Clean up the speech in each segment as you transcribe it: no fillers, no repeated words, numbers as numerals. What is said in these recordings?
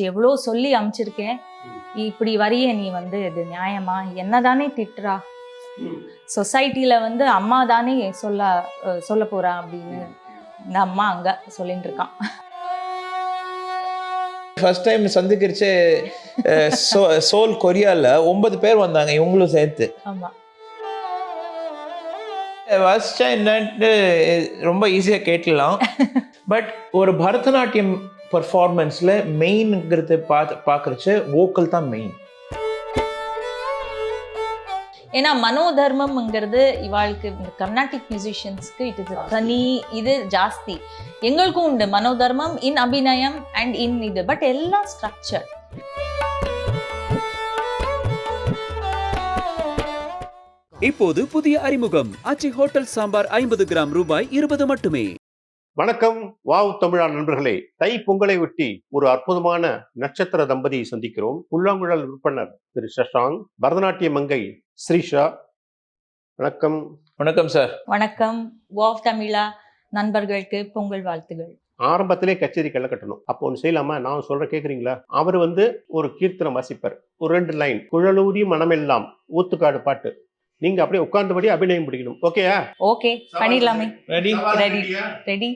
எவ்வளோ சொல்லி அனுப்பிச்சிருக்கேன், இப்படி வரிய நீ வந்து இது நியாயமா? என்னதானே திட்டுறா, சொசைட்டில வந்து அம்மா தானே சொல்ல போறா அப்படின்னு இந்த அம்மா அங்க சொல்லிட்டு இருக்கான். ஃபர்ஸ்ட் டைம் சந்திக்கிறச்சே சோல் கொரியால 9 பேர் வந்தாங்க, இவங்களும் சேர்த்து. ஆமா, வாசிச்சா என்னன்ட்டு ரொம்ப ஈஸியா கேட்கலாம். பட் ஒரு பரதநாட்டியம் பர்ஃபார்மன்ஸ்ல மெயின்ங்கிறது பார்க்கறச்சு வோக்கல் தான் மெயின். ஏன்னா மனோதர்மம்ங்கிறது இவாளுக்கு இந்த கர்நாடிக் மியூசிஷியன்ஸ்க்கு இட் இஸ் தனி இது ஜாஸ்தி. எங்களுக்கும் உண்டு மனோதர்மம் இன் அபிநயம் அண்ட் இன் இது, பட் எல்லாம் ஸ்ட்ரக்சர். இப்போது புதிய அறிமுகம் ஆச்சி ஹோட்டல் சாம்பார் 50 கிராம் ரூபாய் 20 மட்டுமே. வணக்கம் வாவ் தமிழா நண்பர்களே, தை பொங்கலை ஒட்டி ஒரு அற்புதமான நட்சத்திர தம்பதியை சந்திக்கிறோம். புல்லாங்குழல் விற்பனர் திரு சஷாங்க், பரதநாட்டிய மங்கை ஸ்ரீஷா. வணக்கம். வணக்கம் சார். வணக்கம். வாவ் தமிழா நண்பர்களுக்கு பொங்கல் வாழ்த்துகள். ஆரம்பத்திலே கச்சேரி கள்ள கட்டணும். அப்போ ஒன்று செய்யலாமா? நான் சொல்ற கேட்குறீங்களா? அவர் வந்து ஒரு கீர்த்தனம் வாசிப்பார், ஒரு 2 லைன், குழலூதி மனமெல்லாம் ஊத்துக்காடு பாட்டு. நீங்க அப்படியே உட்கார்ந்தபடி அபிநயம் பிடிக்கணும். ஓகேயா? ஓகே, பண்ணிடலாமே. Ready ready ready.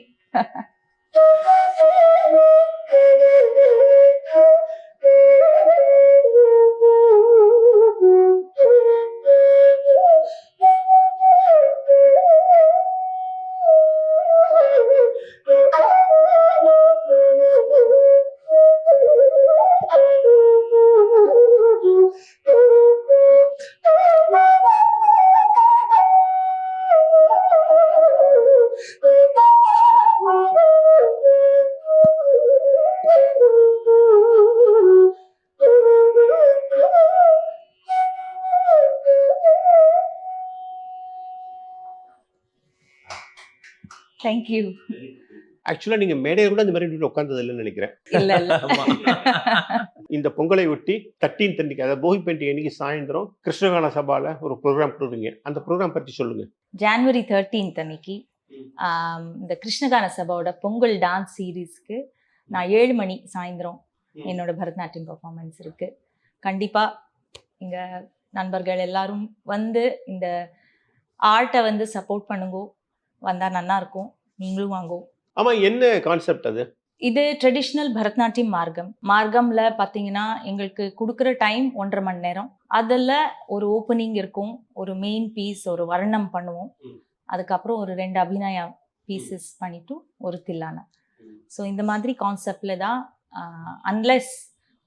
தேங்க்யூ. ஆக்சுவலா நீங்க மேடையை கூட இந்த மாதிரி உட்கார்ந்தது இல்லைன்னு நினைக்கிறேன். இல்ல இல்ல. இந்த பொங்கலை ஒட்டி 13th அன்னைக்கு, அதாவது போகி பண்டிகை அன்னைக்கு சாயந்தரம் கிருஷ்ணகான சபால ஒரு ப்ரோக்ராம் கொடுக்குறீங்க. அந்த ப்ரோக்ராம் பற்றி சொல்லுங்க. ஜனவரி 13th அன்னைக்கு இந்த கிருஷ்ணகான சபாவோட பொங்கல் டான்ஸ் சீரீஸ்க்கு நான் 7 மணி சாயந்தரம் என்னோட பரதநாட்டியம் பர்ஃபார்மன்ஸ் இருக்கு. கண்டிப்பா இங்க நண்பர்கள் எல்லாரும் வந்து இந்த ஆர்ட்டை வந்து சப்போர்ட் பண்ணுங்க. வந்தா நல்லா இருக்கும். நீங்களும் வாங்கோ. ஆமா, என்ன கான்செப்ட் அது? இது ட்ரெடிஷ்னல் பரதநாட்டியம் மார்க்கம்ல பார்த்தீங்கன்னா எங்களுக்கு கொடுக்குற டைம் 1.5 மணி நேரம். அதில் ஒரு ஓப்பனிங் இருக்கும், ஒரு மெயின் பீஸ், ஒரு வர்ணம் பண்ணுவோம். அதுக்கப்புறம் ஒரு 2 அபிநயா பீசஸ் பண்ணிட்டு ஒரு தில்லானா. ஸோ இந்த மாதிரி கான்செப்டில் தான். அன்லெஸ்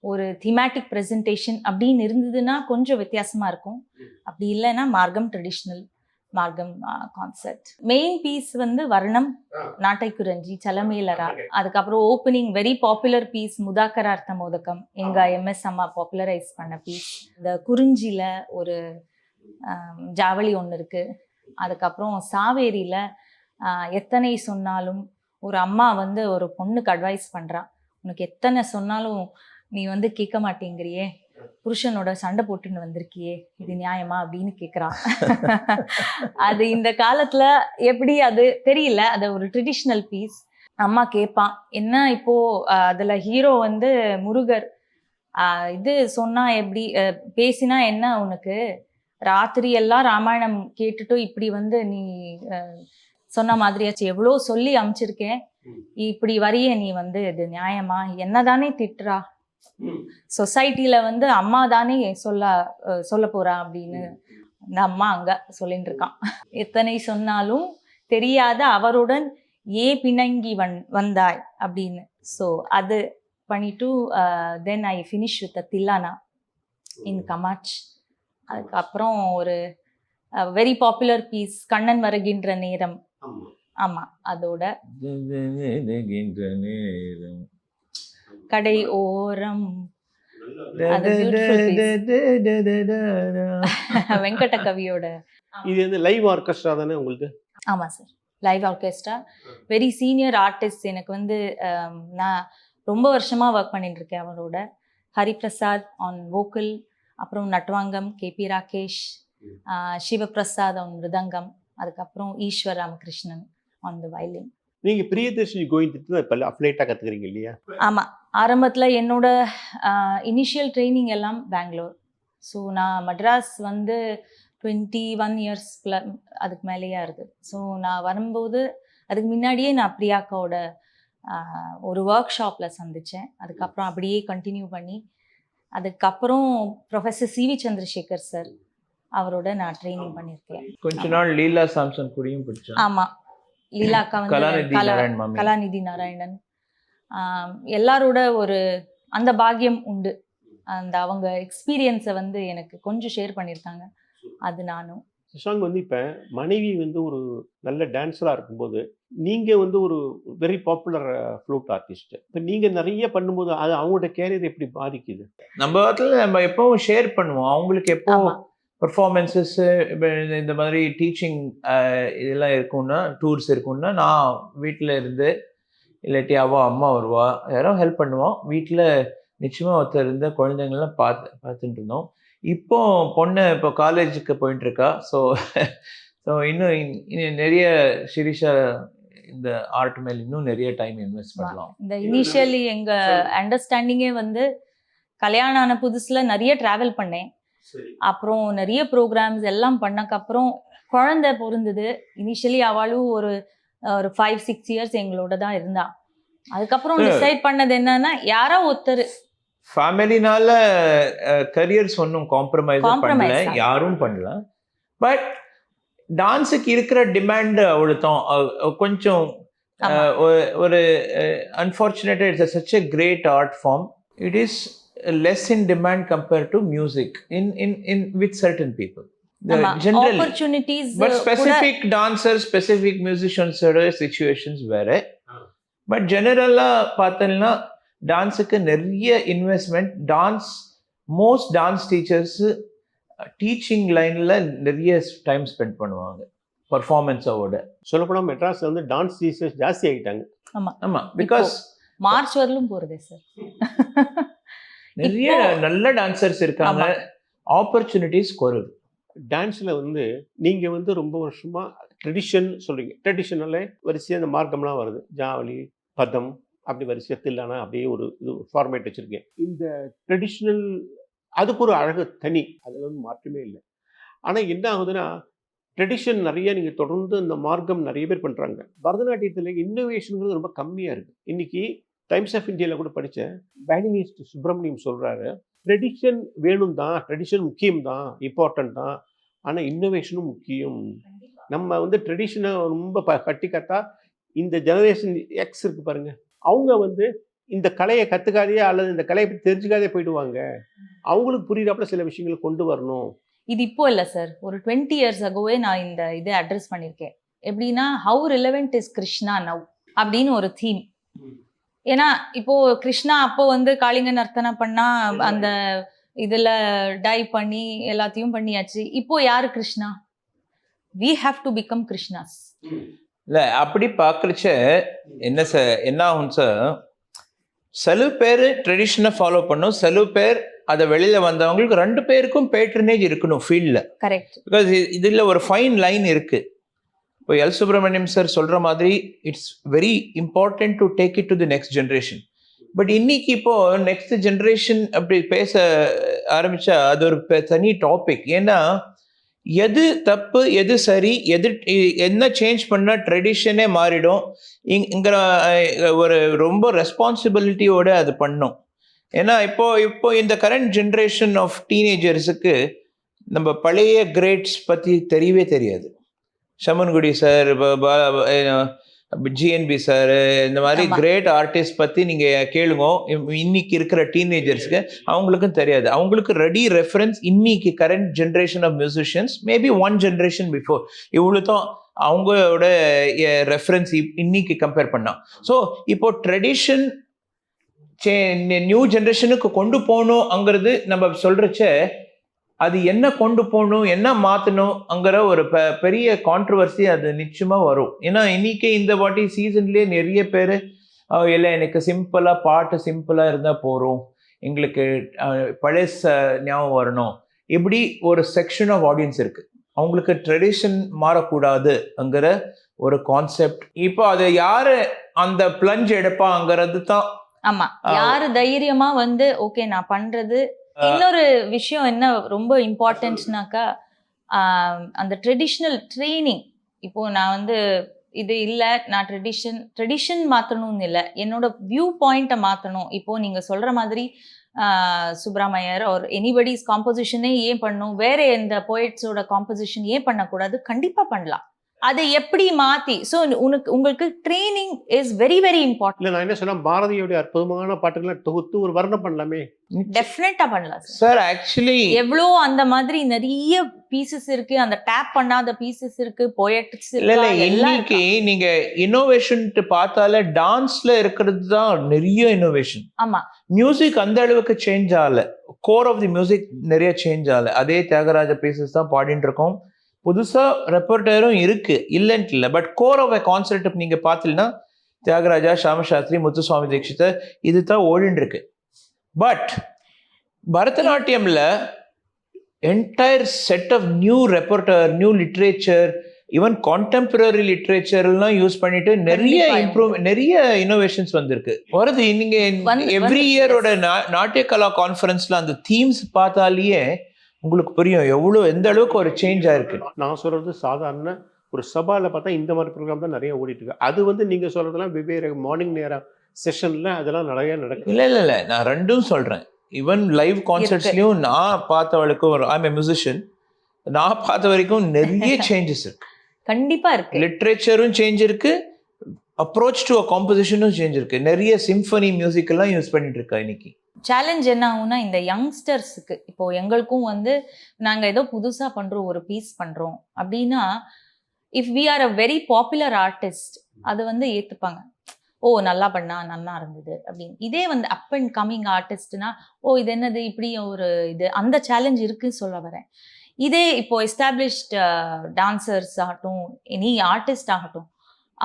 ஒரு திமேட்டிக் ப்ரெசன்டேஷன் அப்படின்னு இருந்ததுன்னா கொஞ்சம் வித்தியாசமாக இருக்கும். அப்படி இல்லைன்னா மார்க்கம் ட்ரெடிஷ்னல் மார்க்கம் கான்செப்ட். மெயின் பீஸ் வந்து வர்ணம், நாட்டை குறிஞ்சி, சலமேலரா. அதுக்கப்புறம் ஓப்பனிங் வெரி பாப்புலர் பீஸ் முதாக்கரார்த்த மோதகம், எங்க MS அம்மா பாப்புலரைஸ் பண்ண பீஸ். இந்த குறிஞ்சியில ஒரு ஜாவளி ஒன்று இருக்கு. அதுக்கப்புறம் சாவேரியில எத்தனை சொன்னாலும் ஒரு அம்மா வந்து ஒரு பொண்ணுக்கு அட்வைஸ் பண்றா, உனக்கு எத்தனை சொன்னாலும் நீ வந்து கேட்க மாட்டேங்கிறியே, புருஷனோட சண்டை போட்டுன்னு வந்திருக்கியே, இது நியாயமா அப்படின்னு கேட்குறா. அது இந்த காலத்துல எப்படி அது தெரியல. அது ஒரு ட்ரெடிஷ்னல் பீஸ். அம்மா கேட்பான், என்ன இப்போ அதுல ஹீரோ வந்து முருகர், இது சொன்னா எப்படி, பேசினா என்ன உனக்கு, ராத்திரி எல்லாம் ராமாயணம் கேட்டுட்டு இப்படி வந்து நீ சொன்ன மாதிரியாச்சு, எவ்வளோ சொல்லி அனுப்பிச்சிருக்கேன், இப்படி வரிய நீ வந்து இது நியாயமா? என்னதானே திட்டுறா, சொசைட்டில வந்து அம்மா தானே சொல்ல போறா அப்படின்னு இந்த அம்மா அங்க சொல்லிட்டு இருக்கான். எத்தனை சொன்னாலும் தெரியாத அவருடன் பிணங்கி வந்தாய் அப்படின்னு. ஸோ அது பண்ணிட்டு தென் ஐ ஃபினிஷ் வித் தில்லானா இன் கமாச். அதுக்கப்புறம் ஒரு வெரி பாப்புலர் பீஸ் கண்ணன் வருகின்ற நேரம். ஆமா, அதோட கடை ஓரம் வெங்கட கவியோட. இது வந்து லைவ் ஆர்கெஸ்ட்ரா தானே உங்களுக்கு? ஆமா sir, live orchestra. Very senior artist. எனக்கு வந்து நான் ரொம்ப வருஷமா ஒர்க் பண்ணிட்டு இருக்கேன் அவரோட. ஹரிபிரசாத் ஆன் வோக்கல், அப்புறம் நட்வாங்கம் KP ராகேஷ், சிவபிரசாத் ஆன் மிருதங்கம், அதுக்கப்புறம் Eshwar Ramakrishnan on the violin. நீங்க பிரியதர்ஷினி கோவிந்தத்துல அப்லேட்டா கத்துக்கிறீங்க இல்லையா? ஆமா, ஆரம்பத்தில் என்னோட இனிஷியல் ட்ரைனிங் எல்லாம் பெங்களூர். ஸோ நான் மெட்ராஸ் வந்து 21 இயர்ஸ் அதுக்கு மேலேயே ஆகுது. ஸோ நான் வரும்போது அதுக்கு முன்னாடியே நான் பிரியாக்காவோட ஒரு ஒர்க் ஷாப்பில் சந்தித்தேன். அதுக்கப்புறம் அப்படியே கண்டினியூ பண்ணி அதுக்கப்புறம் ப்ரொஃபஸர் சிவி சந்திரசேகர் சார் அவரோட நான் ட்ரைனிங் பண்ணியிருக்கேன். கொஞ்ச நாள் லீலா சாம்சன் கூடயும் படிச்சேன். ஆமாம், லீலாக்கா வந்து கலாநிதி நாராயண் மாமி. கலாநிதி நாராயணன் எல்லாரோட ஒரு அந்த பாக்கியம் உண்டு. அந்த அவங்க எக்ஸ்பீரியன்ஸை வந்து எனக்கு கொஞ்சம் ஷேர் பண்ணியிருக்காங்க. அது நானும் சஷாங்க் வந்து இப்போ மனைவி வந்து ஒரு நல்ல டான்ஸராக இருக்கும்போது நீங்கள் வந்து ஒரு வெரி பாப்புலர் ஃப்ளூட் ஆர்டிஸ்ட். இப்போ நீங்கள் நிறைய பண்ணும்போது அது அவங்களோட கேரியர் எப்படி பாதிக்குது? நம்ம இடத்துல நம்ம எப்பவும் ஷேர் பண்ணுவோம். அவங்களுக்கு எப்போ ஆமா. பர்ஃபார்மன்ஸஸ் இந்த மாதிரி டீச்சிங் இதெல்லாம் இருக்கும்னா, டூர்ஸ் இருக்கும்னா, நான் வீட்டில் இருந்து இல்லாட்டி அம்மா வருவா, யாரோ ஹெல்ப் பண்ணுவோம். வீட்டில் நிச்சயமாக ஒருத்தர் இருந்த குழந்தைங்கள்லாம் பார்த்துட்டு இருந்தோம். இப்போ பொண்ணு இப்போ காலேஜுக்கு போயிட்டு இருக்கா. ஸோ இன்னும் நிறைய ஷிரிஷா இந்த ஆர்ட் மேல் இன்னும் நிறைய டைம் இன்வெஸ்ட் பண்ணலாம். இந்த இனிஷியலி எங்கள் அண்டர்ஸ்டாண்டிங்கே வந்து கல்யாணம் ஆன புதுசில் நிறைய ட்ராவல் பண்ணேன். அப்புறம் நிறைய ப்ரோக்ராம்ஸ் எல்லாம் பண்ணக்கப்புறம் குழந்தை பொருந்தது. இனிஷியலி அவளும் ஒரு 5-6 இயர்ஸ் எங்களோட தான் இருந்தா. அதுக்கப்புறம் டிசைட் பண்ணது என்னன்னா, யாரோ ஒருத்தர் ஃபேமிலினால கரியர்ஸ் ஒன்றும் காம்ப்ரமைஸ் பண்ணல, யாரும் பண்ணல. பட் டான்ஸுக்கு இருக்கிற டிமாண்ட் அவ்வளோதான். கொஞ்சம் ஒரு unfortunate it's such a great art form. It is less in demand compared to music in with certain people. Generally opportunities, but specific dancers, specific musicians situations வேற. But ஜெனரலாக பார்த்தோம்னா டான்ஸுக்கு நிறைய investment. Most dance teachers teaching லைனில் நிறைய time spend பண்ணுவாங்க பர்ஃபார்மன்ஸோட. சொல்லப்போனால் மெட்ராஸில் வந்து டான்ஸ் டீச்சர்ஸ் ஜாஸ்தி ஆகிட்டாங்க. ஆமாம், பிகாஸ் மார்ச் வரலும் போகிறதே சார். நிறைய நல்ல டான்சர்ஸ் இருக்காங்க, ஆப்பர்ச்சுனிட்டிஸ் குறைவு. டான்ஸில் வந்து நீங்கள் வந்து ரொம்ப வருஷமாக ட்ரெடிஷன் சொல்கிறீங்க. ட்ரெடிஷனலே வரிசையாக இந்த மார்க்கம்லாம் வருது, ஜாவலி, பதம், அப்படி வரிசையாக தில்லானா அப்படியே ஒரு இது ஃபார்மேட் வச்சுருக்கேன். இந்த ட்ரெடிஷ்னல் அதுக்கு ஒரு அழகு தனி, அதில் வந்து மாற்றமே இல்லை. ஆனால் என்ன ஆகுதுன்னா, ட்ரெடிஷன் நிறைய நீங்கள் தொடர்ந்து இந்த மார்க்கம் நிறைய பேர் பண்ணுறாங்க. பரதநாட்டியத்தில் இன்னோவேஷனுங்கிறது ரொம்ப கம்மியாக இருக்குது. இன்றைக்கி டைம்ஸ் ஆஃப் இந்தியாவில் கூட படித்தேன், வயலினிஸ்ட் சுப்பிரமணியம் சொல்கிறாரு, ட்ரெடிஷன் வேணும் தான், ட்ரெடிஷன் முக்கியம் தான், இம்பார்ட்டன்ட் தான், ஆனால் இன்னோவேஷனும் முக்கியம். நம்ம வந்து ட்ரெடிஷனை ரொம்ப கட்டிக்கட்டா இந்த ஜெனரேஷன் எக்ஸ் இருக்குது பாருங்கள், அவங்க வந்து இந்த கலையை கற்றுக்காதையே அல்லது இந்த கலையை பற்றி தெரிஞ்சுக்காதே போயிடுவாங்க. அவங்களுக்கு புரியுறாப்புல சில விஷயங்களை கொண்டு வரணும். இது இப்போ இல்லை சார், ஒரு 20 இயர்ஸ் அகோவே நான் இந்த இதை அட்ரஸ் பண்ணியிருக்கேன். எப்படின்னா, how relevant is Krishna now அப்படின்னு ஒரு தீம். ஏன்னா இப்போ கிருஷ்ணா அப்போ வந்து காளிங்க நர்த்தனை பண்ணா அந்த இதுல டை பண்ணி எல்லாத்தையும் பண்ணியாச்சு. இப்போ யாரு Krishna? we have to become Krishna's. இல்லை, அப்படி பார்க்குறச்ச என்ன ஆகும் சார், சில பேர் ட்ரெடிஷனை ஃபாலோ பண்ணும், சில பேர் அதை வெளியில் வந்தவங்களுக்கு 2 பேருக்கும் பேட்ரனேஜ் இருக்கணும் ஃபீல்டில். கரெக்ட். பிகாஸ் இதில் ஒரு ஃபைன் லைன் இருக்குது. இப்போ எல் சுப்ரமணியம் சார் சொல்கிற மாதிரி it's very important to take it to the next generation. But இன்னைக்கு இப்போது நெக்ஸ்ட் ஜென்ரேஷன் அப்படி பேச ஆரம்பித்தா அது ஒரு தனி டாபிக். ஏன்னா எது தப்பு எது சரி, என்ன சேஞ்ச் பண்ணால் ட்ரெடிஷனே மாறிடும் இங்கிற ஒரு ரொம்ப ரெஸ்பான்சிபிலிட்டியோட அது பண்ணும். ஏன்னா இப்போ இந்த கரண்ட் ஜென்ரேஷன் ஆஃப் டீனேஜர்ஸுக்கு நம்ம பழைய கிரேட்ஸ் பற்றி தெரியவே தெரியாது. சமன்குடி சார், ஜிஎன்பி சார், இந்த மாதிரி கிரேட் ஆர்டிஸ்ட் பற்றி நீங்கள் கேளுங்க. இன்னைக்கு இருக்கிற டீனேஜர்ஸ்க்கு அவங்களுக்கும் தெரியாது. அவங்களுக்கு ரெடி ரெஃபரன்ஸ் இன்னைக்கு current generation of musicians, maybe 1 generation before, இவ்வளோ தான் அவங்களோட ரெஃபரன்ஸ் இன்னைக்கு கம்பேர் பண்ணா. ஸோ இப்போ ட்ரெடிஷன் நியூ ஜென்ரேஷனுக்கு கொண்டு போகணுங்கிறது நம்ம சொல்கிறச்ச அது என்ன கொண்டு போகணும், என்ன மாற்றணுங்கிற ஒரு பெரிய கான்ட்ரவர்சி அது நிச்சயமாக வரும். ஏன்னா இன்னைக்கு இந்த வாட்டி சீசன்லேயே நிறைய பேர் இல்லை எனக்கு சிம்பிளாக பாட்டு சிம்பிளாக இருந்தால் போகிறோம், எங்களுக்கு பழைய ஞாபகம் வரணும், இப்படி ஒரு செக்ஷன் ஆஃப் ஆடியன்ஸ் இருக்குது. அவங்களுக்கு ட்ரெடிஷன் மாறக்கூடாதுங்கிற ஒரு கான்செப்ட். இப்போ அதை யார் அந்த பிளஞ்ச் எடுப்பாங்கிறது தான் ஆமா, யாரு தைரியமா வந்து ஓகே நான் பண்றது. இன்னொரு விஷயம் என்ன ரொம்ப இம்பார்ட்டன்ட்னாக்கா, அந்த ட்ரெடிஷ்னல் ட்ரைனிங். இப்போ நான் வந்து இது இல்ல, நான் ட்ரெடிஷன் மாத்தணும்னு இல்லை, என்னோட வியூ பாயிண்ட்டை மாத்தணும். இப்போ நீங்க சொல்ற மாதிரி சுப்ரமணியர் ஒரு எனிபடிஸ் காம்போசிஷனே ஏன் பண்ணணும், வேற எந்த போயட்ஸோட காம்போசிஷன் ஏன் பண்ணக்கூடாது? கண்டிப்பா பண்ணலாம். அதை எப்படி மாத்தி, ஸோ உங்களுக்கு training is very very important. இல்ல நான் என்ன சொன்னா, பாரதியோட அற்புதமான பாட்டுகளை தொகுத்து ஒரு வர்ணம் பண்ணலாமே. டெஃபினட்டா பண்ணலாம் சார். ஆக்சுவலி எவ்வளோ அந்த மாதிரி நிறைய பீசஸ் இருக்கு, அந்த டேப் பண்ணாத பீசஸ் இருக்கு, போயட்ஸ் இல்ல இன்னைக்கு நீங்க இன்னோவேஷன் பார்த்தாலே டான்ஸ்ல இருக்கிறது தான் நிறைய இன்னோவேஷன். ஆமா, மியூசிக் அந்த அளவுக்கு சேஞ்ச் ஆகல, கோர் ஆஃப் தி மியூசிக் நிறைய சேஞ்ச் ஆகல, அதே தியாகராஜ பீசஸ் தான் பாடிட்டு இருக்கோம். புதுசா ரெப்பர்டரும் இருக்கு, இல்லைன்ட்டு இல்லை. பட் கோர் ஆஃப் கான்செப்ட் நீங்க பார்த்தீங்கன்னா தியாகராஜா, ஷாம சாஸ்திரி, முத்துசுவாமி தீட்சிதர் இது தான் ஓடிட்டு இருக்கு. பட் பரதநாட்டியம்ல entire set of new repertoire, new literature, even contemporary literature எல்லாம் யூஸ் பண்ணிட்டு நிறைய நிறைய இன்னோவேஷன்ஸ் வந்திருக்கு வருது. நீங்க எவ்ரி இயரோட நாட்டிய கலா கான்ஃபரன்ஸ்ல அந்த தீம்ஸ் பார்த்தாலேயே உங்களுக்கு புரியும் எவ்வளவு எந்த அளவுக்கு ஒரு சேஞ்ச் ஆயிருக்கு. நான் சொல்றது சாதாரண ஒரு சபால பார்த்தா இந்த மாதிரி ப்ரோக்ராம் தான் நிறைய ஓடிட்டு இருக்கு. அது வந்து நீங்க சொல்றதெல்லாம் வெவ்வேறு மார்னிங் நேரம் செஷன்ல அதெல்லாம் நிறைய நடக்கும். இல்ல நான் ரெண்டும் சொல்றேன். ஈவன் லைவ் கான்சர்ட்ஸ்லயும் நான் பார்த்தவளுக்கு ஒரு ஐ எம் மியூசிஷியன், நான் பார்த்த வரைக்கும் நிறைய சேஞ்சஸ் இருக்கு. கண்டிப்பா இருக்கு. லிட்ரேச்சரும் சேஞ்ச் இருக்கு, அப்ரோச் டு அ காம்போசிஷனும் சேஞ்ச் இருக்கு. நிறைய சிம்பனி மியூசிக் எல்லாம் யூஸ் பண்ணிட்டு இருக்கா இன்னைக்கு. சேலஞ்ச் என்ன ஆகும்னா, இந்த யங்ஸ்டர்ஸுக்கு இப்போ எங்களுக்கும் வந்து நாங்க ஏதோ புதுசா பண்றோம், ஒரு பீஸ் பண்றோம் அப்படின்னா, if we are a very popular artist அது வந்து ஏத்துப்பாங்க. ஓ நல்லா பண்ணா, நல்லா இருந்தது அப்படின்னு. இதே வந்து அப் அண்ட் கம்மிங் ஆர்டிஸ்ட்னா, ஓ இது என்னது இப்படி ஒரு இது, அந்த சேலஞ்ச் இருக்குன்னு சொல்ல வரேன். இதே இப்போ எஸ்டாப்ளிஷ்ட் டான்சர்ஸ் ஆகட்டும், எனி ஆர்டிஸ்ட் ஆகட்டும்,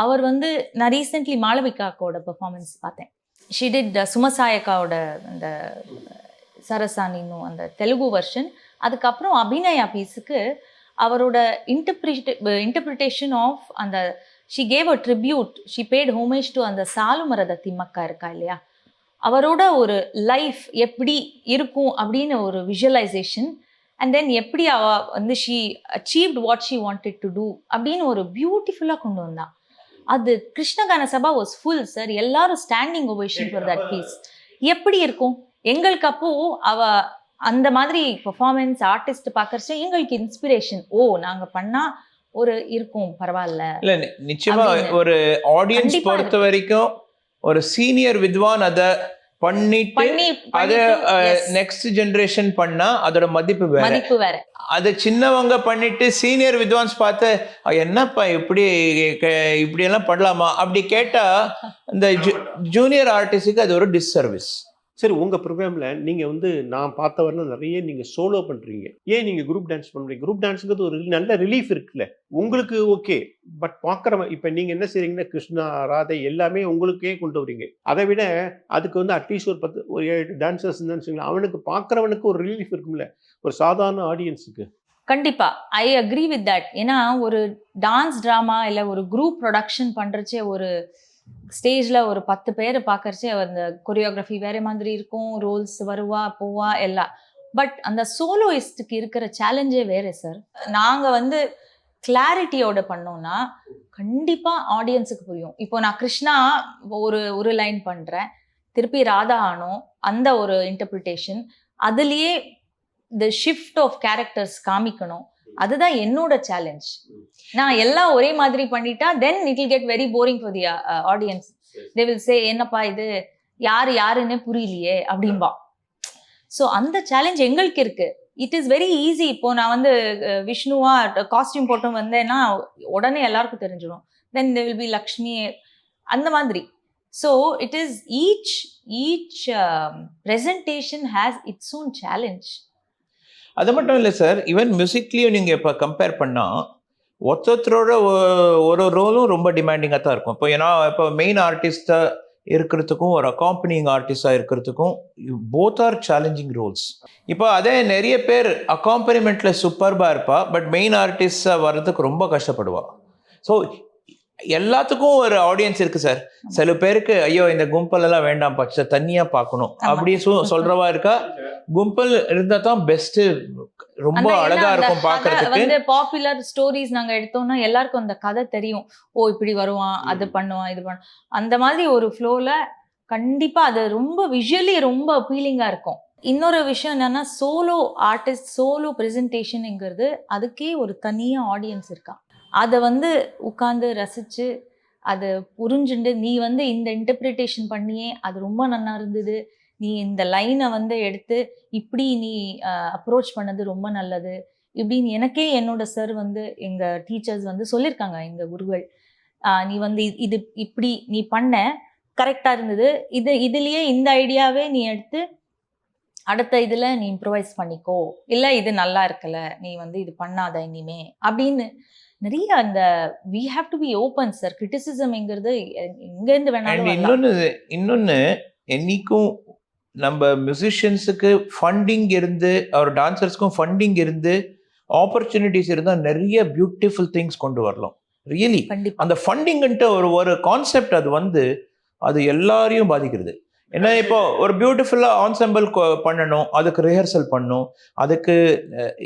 அவர் வந்து நான் ரீசெண்ட்லி மாளவிகாவோட பெர்ஃபார்மன்ஸ் பார்த்தேன். ஷி டிட் சுமசாயக்காவோட அந்த சரசானின்னு அந்த தெலுங்கு வெர்ஷன். அதுக்கப்புறம் அபிநயா பீஸுக்கு அவரோட இன்டர்பிரிட்டேஷன் ஆஃப் அந்த she gave a tribute, she paid homage to அந்த சாலுமரத திம்மக்கா இருக்கா இல்லையா, அவரோட ஒரு லைஃப் எப்படி இருக்கும் அப்படின்னு ஒரு விஷுவலைசேஷன். அண்ட் தென் எப்படி அவ வந்து she achieved what she wanted to do அப்படின்னு ஒரு பியூட்டிஃபுல்லாக கொண்டு வந்தா. அது Krishna Gana Sabha was full sir, எல்லாரும் standing ovation for that piece. எப்படி இருக்கும் எங்களுக்கு அப்போ அவ அந்த மாதிரி பெர்ஃபார்மன்ஸ் ஆர்டிஸ்ட் பார்க்கறச்ச எங்களுக்கு இன்ஸ்பிரேஷன், ஓ நாங்க பண்ணா ஒரு இருக்கும் பரவாயில்ல. இல்ல நிச்சயமா ஒரு ஆடியன்ஸ் பொறுத்த வரைக்கும் ஒரு சீனியர் வித்வான் அதை பண்ணிட்டு அத நெக்ஸ்ட் ஜெனரேஷன் பண்ணா அதோட மதிப்பு வேற. அது சின்னவங்க பண்ணிட்டு சீனியர் வித்வான்ஸ் பார்த்து என்னப்பா இப்படி எல்லாம் பண்ணலாமா அப்படி கேட்டா இந்த ஜூனியர் ஆர்டிஸ்டுக்கு அது ஒரு டிஸ்சர்வீஸ். சரி, உங்க ப்ரோக்ராம்ல நீங்க வந்து நான் பார்த்தவரை நிறைய நீங்க சோலோ பண்றீங்க, ஏன் நீங்க குரூப் டான்ஸ் பண்றீங்க? குரூப் டான்ஸுங்கிறது ஒரு நல்ல ரிலீஃப் இருக்குல்ல உங்களுக்கு, ஓகே. பட் பார்க்குறவன் இப்போ நீங்க என்ன செய்றீங்கன்னா கிருஷ்ணா, ராதை எல்லாமே உங்களுக்கே கொண்டு வரீங்க. அதை விட அதுக்கு வந்து அட்லீஸ்ட் ஒரு 10 ஒரு 7 டான்சர்ஸ் இருந்தான்னு அவனுக்கு பார்க்குறவனுக்கு ஒரு ரிலீஃப் இருக்கும்ல, ஒரு சாதாரண ஆடியன்ஸுக்கு. கண்டிப்பா ஐ அக்ரி வித் தட். ஏன்னா ஒரு டான்ஸ் ட்ராமா இல்லை ஒரு குரூப் ப்ரொடக்ஷன் பண்றச்சே ஒரு ஸ்டேஜ்ல ஒரு 10 பேர் பார்க்கறச்சே அந்த கொரியோகிராஃபி வேற மாதிரி இருக்கும், ரோல்ஸ் வருவா போவா எல்லாம். பட் அந்த சோலோயிஸ்டுக்கு இருக்கிற சேலஞ்சே வேற சார். நாங்க வந்து கிளாரிட்டியோட பண்ணோம்னா கண்டிப்பா ஆடியன்ஸுக்கு புரியும். இப்போ நான் கிருஷ்ணா ஒரு லைன் பண்றேன், திருப்பி ராதா ஆனோம், அந்த ஒரு இன்டர்பிரிட்டேஷன், அதுலயே தி ஷிஃப்ட் ஆஃப் கேரக்டர்ஸ் காமிக்கணும். அதுதான் என்னோட சேலஞ்ச். நான் எல்லாம் ஒரே மாதிரி பண்ணிட்டா then it will get very boring for the audience. They will say என்னப்பா இது யாருன்னே புரியலையே அப்படின்பா. ஸோ அந்த சேலஞ்ச் எங்களுக்கு இருக்கு. It is very easy. இப்போ நான் வந்து விஷ்ணுவா காஸ்டியூம் போட்டும் வந்தேன்னா உடனே எல்லாருக்கும் தெரிஞ்சிடும். தென் தே வில் பி லக்ஷ்மி அந்த மாதிரி. So it is each presentation has its own challenge. அது மட்டும் இல்லை சார், ஈவன் மியூசிக்லேயும் நீங்கள் இப்போ கம்பேர் பண்ணால் ஒருத்தரோட ஒரு ரோலும் ரொம்ப டிமாண்டிங்காக தான் இருக்கும். இப்போ ஏன்னா இப்போ மெயின் ஆர்டிஸ்டாக இருக்கிறதுக்கும் ஒரு அக்காம்பனிங் ஆர்டிஸ்டாக இருக்கிறதுக்கும் போத் ஆர் சேலஞ்சிங் ரோல்ஸ். இப்போ அதே நிறைய பேர் அக்காம்பனிமெண்ட்டில் சூப்பர்பாக இருப்பா, பட் மெயின் ஆர்டிஸ்டாக வர்றதுக்கு ரொம்ப கஷ்டப்படுவா. ஸோ எல்லாத்துக்கும் ஒரு ஆடியன்ஸ் இருக்கு சார். சில பேருக்கு ஐயோ இந்த கும்பல் எல்லாம் வேண்டாம் பச்சை தனியா பார்க்கணும் அப்படி சொல்றவா இருக்கா. கும்பல் இருந்தா தான் பெஸ்ட், ரொம்ப அழகா இருக்கும் பாக்குறதுக்கு. வந்து பாப்புலர் ஸ்டோரிஸ் நாங்க எடுத்தோம்னா எல்லாருக்கும் அந்த கதை தெரியும். ஓ இப்படி வருவான், அது பண்ணுவான், இது பண்ண அந்த மாதிரி ஒரு ஃப்ளோல கண்டிப்பா அது ரொம்ப விஷுவலி ரொம்ப அப்பீலிங்கா இருக்கும். இன்னொரு விஷயம் என்னன்னா சோலோ ஆர்டிஸ்ட் சோலோ ப்ரெசன்டேஷனுங்கிறது அதுக்கே ஒரு தனியா ஆடியன்ஸ் இருக்கா. அதை வந்து உட்காந்து ரசிச்சு அதை புரிஞ்சுண்டு நீ வந்து இந்த இன்டர்பிரிட்டேஷன் பண்ணியே அது ரொம்ப நல்லா இருந்தது, நீ இந்த லைனை வந்து எடுத்து இப்படி நீ அப்ரோச் பண்ணது ரொம்ப நல்லது இப்படின்னு எனக்கே என்னோட சார் வந்து எங்கள் டீச்சர்ஸ் வந்து சொல்லியிருக்காங்க, எங்கள் குருகள். நீ வந்து இது இப்படி நீ பண்ண கரெக்டாக இருந்தது, இதுலேயே இந்த ஐடியாவே நீ எடுத்து அடுத்த இதில் நீ இம்ப்ரவைஸ் பண்ணிக்கோ, இல்லை இது நல்லா இருக்கல நீ வந்து இது பண்ணாத இனிமே அப்படின்னு நிறைய அந்த we have to be open sir. கிரிட்டிசிசம்ங்கிறது எங்கேருந்து வேணாலும் இன்னொன்னு என்னைக்கும் நம்ம மியூசிஷியன்ஸுக்கு ஃபண்டிங் இருந்து அவர் டான்சர்ஸ்க்கும் ஃபண்டிங் இருந்து ஆப்பர்ச்சுனிட்டிஸ் இருந்தால் நிறைய பியூட்டிஃபுல் திங்ஸ் கொண்டு வரலாம். ரியலி அந்த ஃபண்டிங்ன்ட்டு ஒரு கான்செப்ட் அது வந்து அது எல்லாரையும் பாதிக்கிறது. ஏன்னா இப்போ ஒரு பியூட்டிஃபுல்லாக ஆன்செம்பிள் பண்ணணும், அதுக்கு ரிஹர்சல் பண்ணணும், அதுக்கு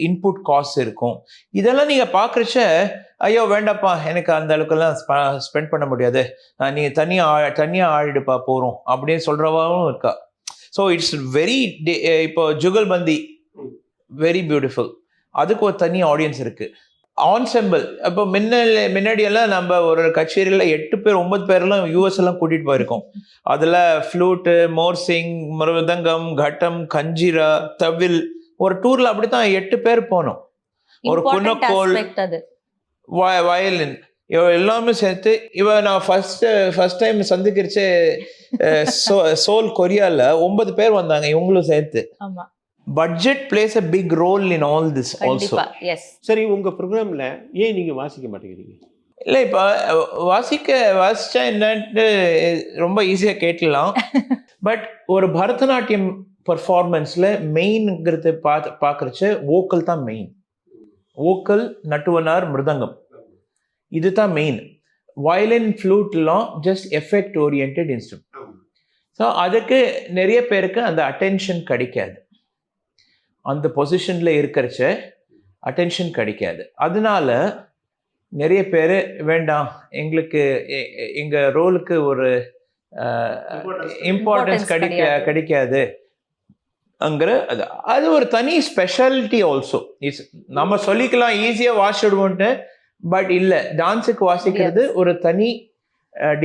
இன்புட் காஸ்ட் இருக்கும். இதெல்லாம் நீங்கள் பார்க்குறச்ச ஐயோ வேண்டாப்பா எனக்கு அந்த அளவுக்குலாம் ஸ்பெண்ட் பண்ண முடியாது, நீ தனியாக ஆடிடுப்பா போகிறோம் அப்படின்னு சொல்கிறவாவும் இருக்கா. ஸோ இட்ஸ் வெரி இப்போ ஜுகல்பந்தி வெரி பியூட்டிஃபுல், அதுக்கு ஒரு தனி ஆடியன்ஸ் இருக்குது. ஆன்செம்பிள் இப்போ முன்னாடியெல்லாம் நம்ம ஒரு கச்சேரியில் 8 பேர் 9 பேர்லாம் யூஎஸ் எல்லாம் கூட்டிகிட்டு போயிருக்கோம். அதில் ஃப்ளூட்டு, மோர்சிங், மிருதங்கம், கட்டம், கஞ்சிரா, தவில், ஒரு டூரில் அப்படி தான் 8 பேர் போனோம். ஒரு குன்னக்கோல், வயலின் எல்லாமே சேர்த்து நான் ஃபர்ஸ்ட் டைம் சந்திக்கிறச்சு சோல் கொரியாவில் 9 பேர் வந்தாங்க, இவங்களும் சேர்த்து. Budget place a big role in all this also. சரி, உங்க ப்ரோக்ராம்ல ஏன் நீங்க வாசிக்க மாட்டேங்கிறீங்க? இல்லை இப்போ வாசிச்சா என்னன்ட்டு ரொம்ப ஈஸியாக கேட்கலாம். பட் ஒரு பரதநாட்டியம் பர்ஃபார்மன்ஸில் மெயின்ங்கிறது பார்க்குறச்ச வோக்கல் தான் மெயின். வோக்கல், நட்டுவனார், மிருதங்கம், இது தான் மெயின். வயலின், ஃப்ளூட்லாம் just effect orient instrument. So அதுக்கு நிறைய பேருக்கு அந்த அட்டென்ஷன் கிடைக்காது, அந்த பொசிஷனில் இருக்கிறச்ச அட்டென்ஷன் கிடைக்காது. அதனால நிறைய பேர் வேண்டாம் எங்களுக்கு எங்கள் ரோலுக்கு ஒரு இம்பார்ட்டன்ஸ் கிடைக்காது அங்கிற அது ஒரு தனி ஸ்பெஷாலிட்டி ஆல்சோ. நம்ம சொல்லிக்கலாம் ஈஸியாக வாசிடுவோன்ட்டு, பட் இல்லை, டான்ஸுக்கு வாசிக்கிறது ஒரு தனி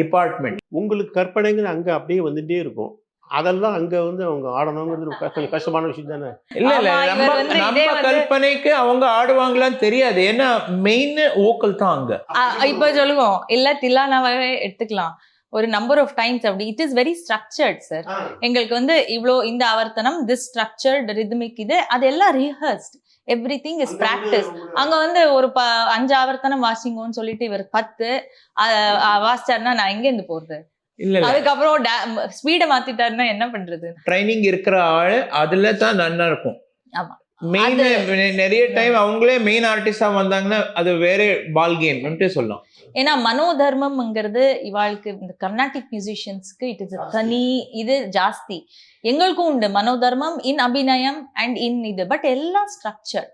டிபார்ட்மெண்ட். உங்களுக்கு கற்பனைங்க அங்கே அப்படியே வந்துட்டே இருக்கும், அதெல்லாம் அங்க வந்து அவங்க ஆடணுங்கிறது கொஞ்சம் கஷ்டமான விஷயம் தானே? இல்ல நம்ம கல்பனைக்கு அவங்க ஆடுவாங்களான்னு தெரியாது, ஏன்னா மெயின் வோக்கல் தான் அங்க. இப்ப சொல்லுவோம் இல்ல தில்லானாவே எடுத்துக்கலாம், ஒரு நம்பர் ஆஃப் டைம்ஸ் அப்படி it is very structured sir. எங்களுக்கு வந்து இவ்வளோ இந்த ஆவர்த்தனம், திஸ் ஸ்ட்ரக்சர்ட் ரிதமிக், இது அதெல்லாம் ரிஹர்ஸ்ட், எவ்ரிதிங் இஸ் பிராக்டிஸ். அங்க வந்து ஒரு 5 ஆவர்த்தனம் வாசிங்கன்னு சொல்லிட்டு இவர் 10 வாசிச்சாருன்னா நான் எங்க இருந்து போறது? அதுக்கப்புறம் ஸ்பீட மாத்திட்டாருன்னா என்ன பண்றது? ட்ரைனிங் இருக்கிற ஆளு அதுல தான் நல்லா இருக்கும். மெயின் நிறைய டைம் அவங்களே மெயின் ஆர்டிஸ்டா வந்தாங்கன்னா அது வேற பால் கேம்னு சொல்லலாம். ஏன்னா மனோதர்மம்ங்கிறது இவாளுக்கு இந்த கர்நாடிக் மியூசிஷியன்ஸ்க்கு இட் இஸ் தனி இது ஜாஸ்தி. எங்களுக்கும் உண்டு மனோதர்மம் இன் அபிநயம் அண்ட் இன் இது, பட் எல்லாம் ஸ்ட்ரக்சர்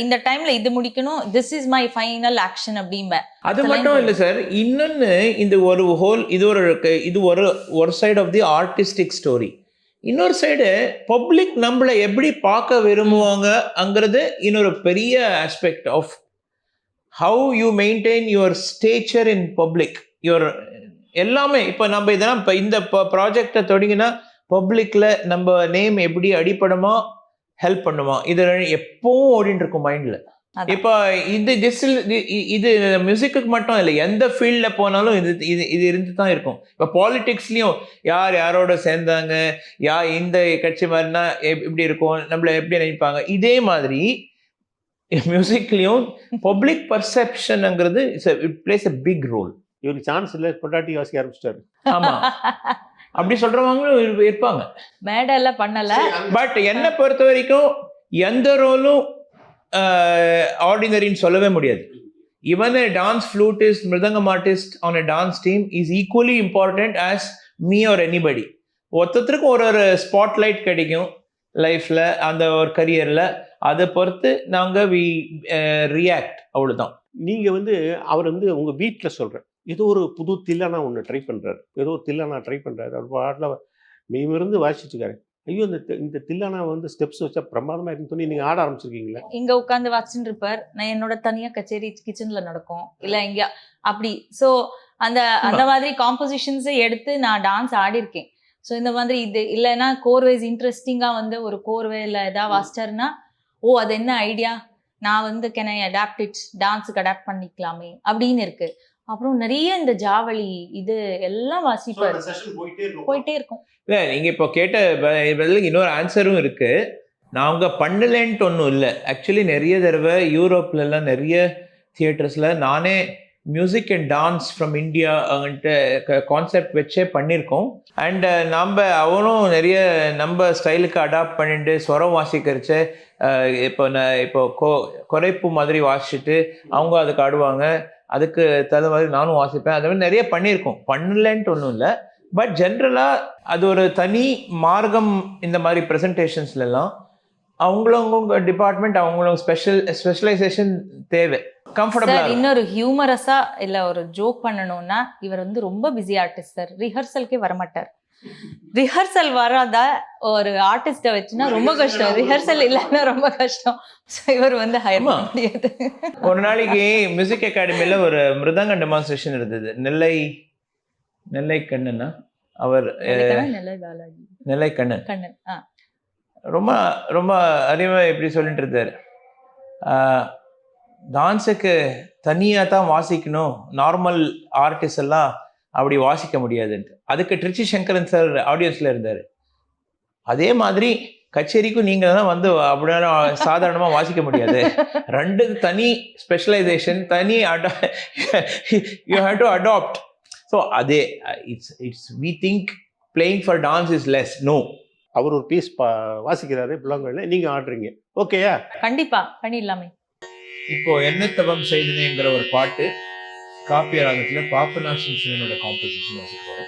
இந்த டைம்ல இது முடிக்கணும், this is my final action அப்படிம்ப. அது மட்டும் இல்ல சார், இன்னொன்னு இந்த ஒரு ஹோல் இது ஒரு side of the artistic story. இன்னொரு சைடு பப்ளிக் நம்மளை எப்படி பார்க்க விரும்புவாங்க அங்கிறது இன்னொரு பெரிய aspect of how you maintain your stature in public. எல்லாமே இப்போ நம்ம இதெல்லாம் இப்போ இந்த ப்ராஜெக்டை தொடங்கினா பப்ளிக்ல நம்ம நேம் எப்படி அடிப்படமா ஹெல்ப் பண்ணுமா, இது எப்பவும் ஓடிட்டு இருக்கும் மைண்ட்ல. இப்போ இது மியூசிக்கு மட்டும் இல்லை, எந்த ஃபீல்டில் போனாலும் இது இருந்து தான் இருக்கும். இப்போ பாலிடிக்ஸ்லயும் யாரோட சேர்ந்தாங்க, இந்த கட்சி மாதிரினா எப்படி இருக்கும், நம்மள எப்படி நினைப்பாங்க, இதே மாதிரி மியூசிக்லயும் பப்ளிக் பர்செப்ஷன்ங்கிறது it plays a big role. இவருக்கு சான்ஸ் இல்லை, பொட்டாட்டி வாசிக்க ஆரம்பிச்சிட்டாரு. ஆமா, அப்படி சொல்றவங்களும் இருப்பாங்க, மேடல பண்ணல. பட் என்னை பொறுத்த வரைக்கும் எந்த ரோலும் ஆர்டினரின்னு சொல்லவே முடியாது. even a dance flutist, mridangam artist on a dance team is equally important as me or anybody. ஒருத்தருக்கு ஒரு ஸ்பாட்லைட் கிடைக்கும் லைஃப்ல, அந்த ஒரு கரியர்ல. அதை பொறுத்து நாங்க வி ரியாக்ட், அவ்வளவுதான். நீங்க வந்து அவர் வந்து உங்க வீட்டில் சொல்றேன், ஏதோ ஒரு புது தில்லானா ஒன்று ட்ரை பண்றாரு, ஏதோ ஒரு தில்லானா ட்ரை பண்றாரு, அவர் பாட்டில் மெய்மருந்து வாசிச்சுட்டு இருக்காரு. ஐயோ இந்த தில்லானா வந்து ஸ்டெப்ஸ் வச்சா பிரமாதமா இருக்குன்னு சொல்லி நீங்க ஆட ஆரம்பிச்சிருக்கீங்களா? இங்க உட்காந்து வாசிச்சுட்டு இருப்பார், நான் என்னோட தனியா கச்சேரி கிச்சன்ல நடக்கும், இல்ல எங்க அப்படி. ஸோ அந்த மாதிரி காம்போசிஷன்ஸை எடுத்து நான் டான்ஸ் ஆடி இருக்கேன். ஸோ இந்த மாதிரி இது இல்லைன்னா கோர்வேஸ் இன்ட்ரெஸ்டிங்கா வந்து ஒரு கோர்வேல ஏதாவது வாசிச்சாருன்னா, ஓ அது என்ன ஐடியா, நான் வந்து கேன் ஐ அடாப்ட் இட், டான்ஸுக்கு அடாப்ட் பண்ணிக்கலாமே அப்படின்னு இருக்கு. அப்புறம் நிறைய இந்த ஜாவளி இது எல்லாம் வாசிப்பார், போயிட்டே இருக்கும். இல்லை, நீங்கள் இப்போ கேட்ட பதிலுக்கு இன்னொரு ஆன்சரும் இருக்கு. நாங்க பண்ணலன்ட்டு ஒன்றும் இல்லை. ஆக்சுவலி நிறைய தடவை யூரோப்லலாம் நிறைய தியேட்டர்ஸில் நானே music and dance from India அவங்கள்ட்ட கான்செப்ட் வச்சே பண்ணியிருக்கோம். அண்ட் அவனும் நிறைய நம்ம ஸ்டைலுக்கு அடாப்ட் பண்ணிட்டு ஸ்வரம் வாசிக்கிறச்ச இப்போ குறைப்பு மாதிரி வாசிச்சுட்டு அவங்க அதுக்கு ஆடுவாங்க, அதுக்கு தகுந்த மாதிரி நானும் வாசிப்பேன். அது மாதிரி நிறைய பண்ணியிருக்கோம், பண்ணலன்ட்டு ஒன்றும் இல்லை. பட் ஜென்ரலாக அது ஒரு தனி மார்க்கம். இந்த மாதிரி ப்ரெசன்டேஷன்ஸ்லாம் அவங்களவங்க டிபார்ட்மெண்ட் அவங்களவங்க ஸ்பெஷலைசேஷன் தேவை, கம்ஃபர்டபுளா. இன்னொரு ஹியூமரஸா இல்ல ஒரு ஜோக் பண்ணணும்னா, இவர் வந்து ரொம்ப பிஸி ஆர்டிஸ்ட் சார், ரிஹர்சல்கே வரமாட்டார். ரிஹர்சல் வராத ஒரு ஆர்டிஸ்ட வச்சுன்னா ரொம்ப கஷ்டம், ரிஹர்சல் இல்லைன்னா ரொம்ப கஷ்டம். இவர் வந்து ஹையர் பண்ண முடியாது. ஒரு நாளைக்கு மியூசிக் அகாடமியில ஒரு மிருதங்க டெமான்ஸ்ட்ரேஷன் இருந்தது. நெல்லை கண்ணனா அவர், நெல்லை கண்ணன் ரொம்ப ரொம்ப அறிவா எப்படி சொல்லிட்டு இருந்தார், டான்ஸுக்கு தனியாக தான் வாசிக்கணும், நார்மல் ஆர்டிஸ்ட் எல்லாம் அப்படி வாசிக்க முடியாதுன்ட்டு. அதுக்கு ட்ரிச்சி சங்கரன் சார் ஆடியன்ஸில் இருந்தார். அதே மாதிரி கச்சேரிக்கும் நீங்கள் தான் வந்து அப்படின்னா சாதாரணமாக வாசிக்க முடியாது, ரெண்டு தனி ஸ்பெஷலைசேஷன், தனி you have to adapt. So அதே it's we think playing for dance is less. No, அவர் ஒரு பீஸ் வாசிக்கிறாரு புல்லாங்குழல, நீங்க ஆடுறீங்க, ஓகேயா? கண்டிப்பா பண்ணிடலாமே. இப்போ என்ன தவம் செய்தனேங்கிற ஒரு பாட்டு காப்பிய ராகத்துல பாப்பநாசன் சிவனோட காம்போசிஷன் வாசிப்போம்.